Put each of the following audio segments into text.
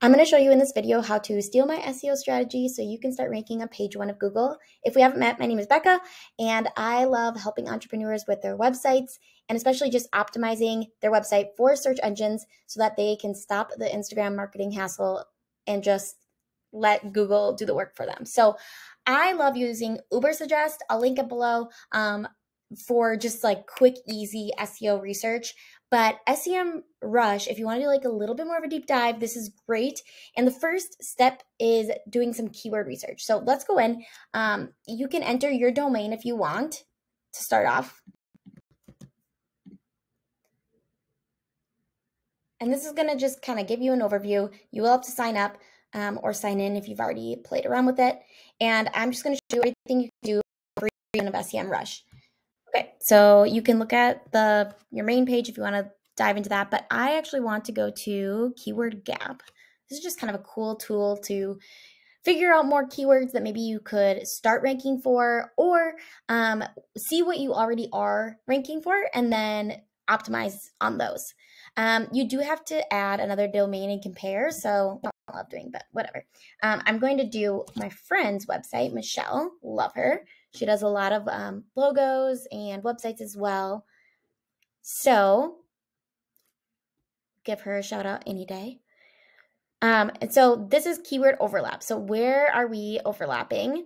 I'm going to show you in this video how to steal my SEO strategy so you can start ranking on page one of Google. If we haven't met, my name is Becca, and I love helping entrepreneurs with their websites and especially just optimizing their website for search engines so that they can stop the Instagram marketing hassle and just let Google do the work for them. So I love using Ubersuggest. I'll link it below for just like quick, easy SEO research. But SEMrush, if you want to do like a little bit more of a deep dive, this is great. And the first step is doing some keyword research. So let's go in. You can enter your domain if you want to start off. And this is going to just kind of give you an overview. You will have to sign up or sign in if you've already played around with it. And I'm just going to show you everything you can do for of SEMrush. Okay, so you can look at your main page if you want to dive into that, but I actually want to go to Keyword Gap. This is just kind of a cool tool to figure out more keywords that maybe you could start ranking for, or see what you already are ranking for and then optimize on those. You do have to add another domain and compare, so I love doing, but whatever. I'm going to do my friend's website, Michelle. Love her. She does a lot of logos and websites as well. So give her a shout out any day. And so this is keyword overlap. So where are we overlapping?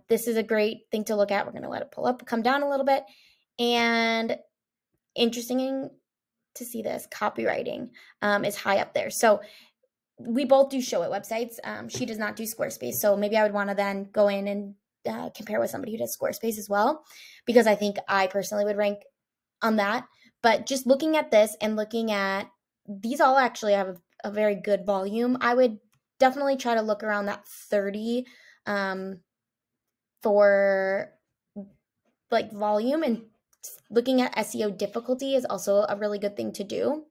This is a great thing to look at. We're going to let it pull up, come down a little bit. And interesting to see this, copywriting is high up there. So we both do Showit websites. She does not do Squarespace. So maybe I would want to then go in and compare with somebody who does Squarespace as well, because I think I personally would rank on that. But just looking at this and looking at these all actually have a very good volume. I would definitely try to look around that 30 for like volume, and looking at SEO difficulty is also a really good thing to do.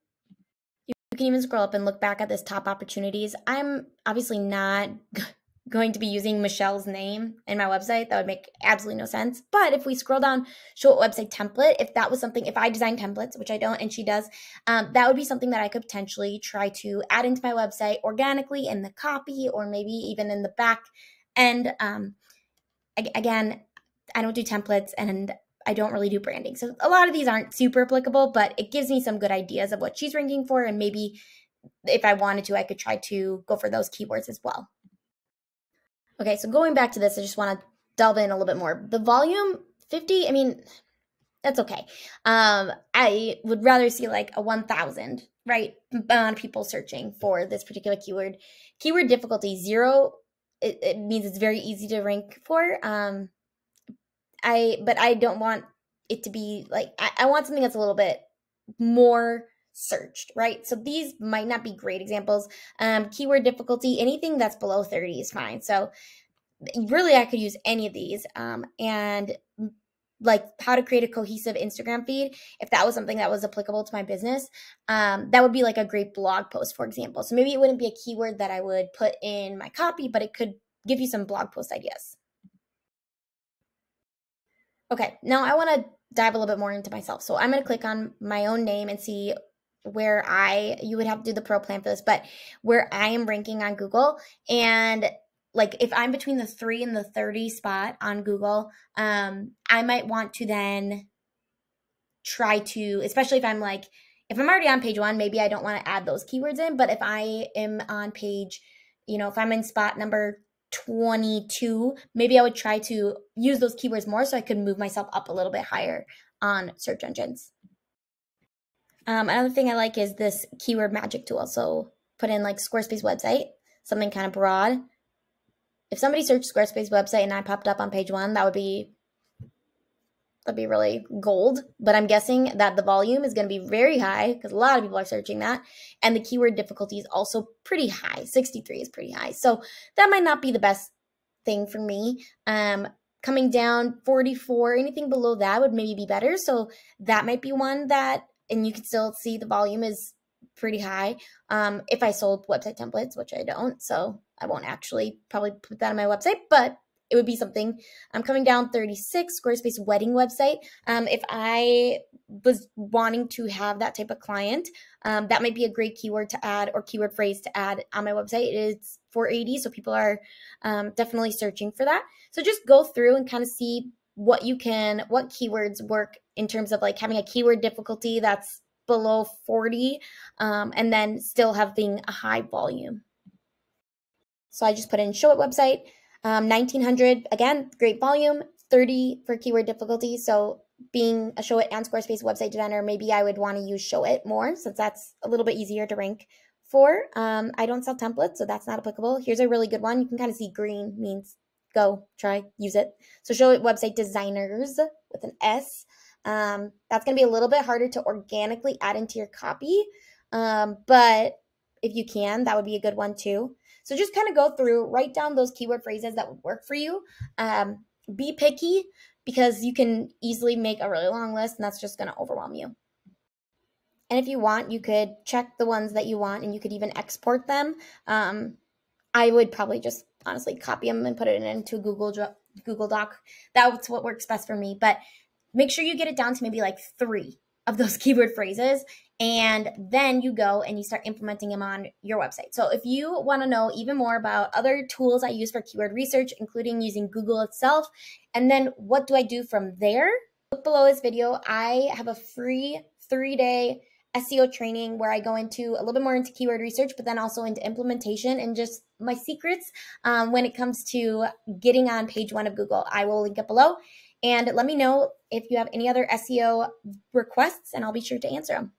You can even scroll up and look back at this top opportunities. I'm obviously not going to be using Michelle's name in my website. That would make absolutely no sense. But if we scroll down, show a website template, if that was something, if I design templates, which I don't and she does, that would be something that I could potentially try to add into my website organically in the copy or maybe even in the back end. Again, I don't do templates and I don't really do branding. So a lot of these aren't super applicable, but it gives me some good ideas of what she's ranking for. And maybe if I wanted to, I could try to go for those keywords as well. Okay, so going back to this, I just want to delve in a little bit more. The volume 50, I mean, that's okay. I would rather see like a 1,000, right, amount of people searching for this particular keyword. Keyword difficulty 0, it means it's very easy to rank for. But I don't want it to be like, I want something that's a little bit more searched, right? So these might not be great examples. Keyword difficulty, anything that's below 30 is fine. So really I could use any of these. And like how to create a cohesive Instagram feed, if that was something that was applicable to my business, that would be like a great blog post, for example. So maybe it wouldn't be a keyword that I would put in my copy, but it could give you some blog post ideas. Okay, now I want to dive a little bit more into myself. So I'm going to click on my own name and see where you would have to do the pro plan for this, but where I am ranking on Google. And like if I'm between the 3 and the 30 spot on Google, I might want to then try to, especially if I'm already on page 1, maybe I don't want to add those keywords in, but if I am on page, if I'm in spot number 22, maybe I would try to use those keywords more so I could move myself up a little bit higher on search engines. Another thing I like is this keyword magic tool. So put in like Squarespace website, something kind of broad. If somebody searched Squarespace website and I popped up on page 1, that'd be really gold. But I'm guessing that the volume is going to be very high because a lot of people are searching that. And the keyword difficulty is also pretty high. 63 is pretty high. So that might not be the best thing for me. Coming down 44, anything below that would maybe be better. So that might be one that, and you can still see the volume is pretty high. If I sold website templates, which I don't, so I won't actually probably put that on my website, but it would be something. I'm coming down 36, Squarespace wedding website. If I was wanting to have that type of client, that might be a great keyword to add or keyword phrase to add on my website. It's 480, so people are definitely searching for that. So just go through and kind of see what keywords work in terms of like having a keyword difficulty that's below 40, and then still having a high volume. So I just put in Showit website, 1900, again, great volume, 30 for keyword difficulty. So being a Showit and Squarespace website designer, maybe I would want to use Showit more since that's a little bit easier to rank for. I don't sell templates, so that's not applicable. Here's a really good one. You can kind of see green means go, try, use it. So Showit website designers with an S. That's going to be a little bit harder to organically add into your copy, but if you can, that would be a good one too. So just kind of go through, write down those keyword phrases that would work for you. Be picky because you can easily make a really long list and that's just going to overwhelm you. And if you want, you could check the ones that you want and you could even export them. I would probably just honestly copy them and put it into a Google Doc. That's what works best for me. But make sure you get it down to maybe like 3 of those keyword phrases, and then you go and you start implementing them on your website. So if you want to know even more about other tools I use for keyword research, including using Google itself, and then what do I do from there, look below this video. I have a free 3-day SEO training where I go into a little bit more into keyword research, but then also into implementation and just my secrets when it comes to getting on page 1 of Google. I will link it below. And let me know if you have any other SEO requests, and I'll be sure to answer them.